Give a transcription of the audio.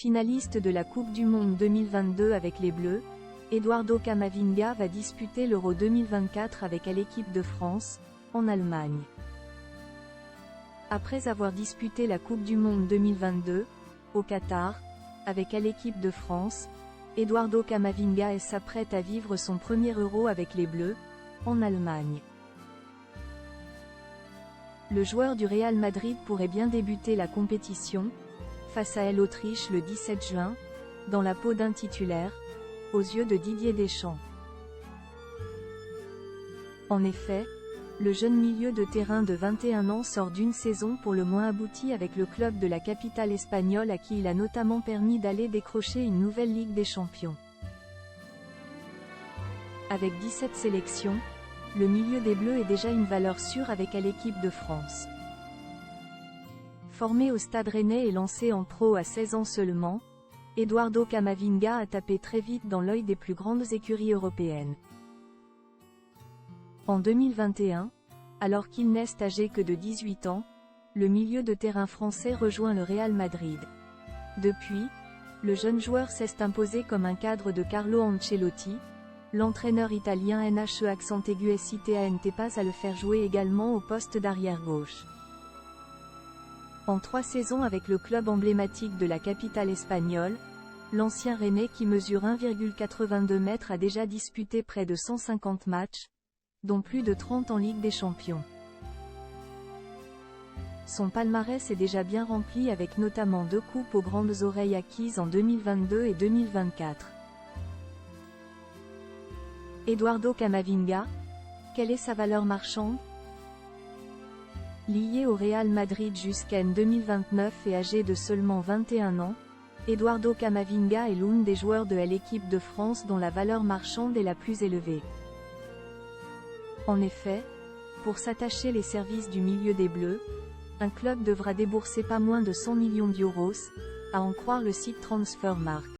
Finaliste de la Coupe du Monde 2022 avec les Bleus, Eduardo Camavinga va disputer l'Euro 2024 avec l'équipe de France, en Allemagne. Après avoir disputé la Coupe du Monde 2022, au Qatar, avec l'équipe de France, Eduardo Camavinga s'apprête à vivre son premier Euro avec les Bleus, en Allemagne. Le joueur du Real Madrid pourrait bien débuter la compétition, face à l'Autriche le 17 juin, dans la peau d'un titulaire, aux yeux de Didier Deschamps. En effet, le jeune milieu de terrain de 21 ans sort d'une saison pour le moins aboutie avec le club de la capitale espagnole à qui il a notamment permis d'aller décrocher une nouvelle Ligue des Champions. Avec 17 sélections, le milieu des Bleus est déjà une valeur sûre avec l'équipe de France. Formé au Stade Rennais et lancé en pro à 16 ans seulement, Eduardo Camavinga a tapé très vite dans l'œil des plus grandes écuries européennes. En 2021, alors qu'il n'est âgé que de 18 ans, le milieu de terrain français rejoint le Real Madrid. Depuis, le jeune joueur s'est imposé comme un cadre de Carlo Ancelotti, l'entraîneur italien n'hésite pas à le faire jouer également au poste d'arrière-gauche. En 3 saisons avec le club emblématique de la capitale espagnole, l'ancien Rennais qui mesure 1,82 m a déjà disputé près de 150 matchs, dont plus de 30 en Ligue des Champions. Son palmarès est déjà bien rempli avec notamment 2 coupes aux grandes oreilles acquises en 2022 et 2024. Eduardo Camavinga, quelle est sa valeur marchande? Lié au Real Madrid jusqu'en 2029 et âgé de seulement 21 ans, Eduardo Camavinga est l'un des joueurs de l'équipe de France dont la valeur marchande est la plus élevée. En effet, pour s'attacher les services du milieu des Bleus, un club devra débourser pas moins de 100 millions d'euros, à en croire le site Transfermarkt.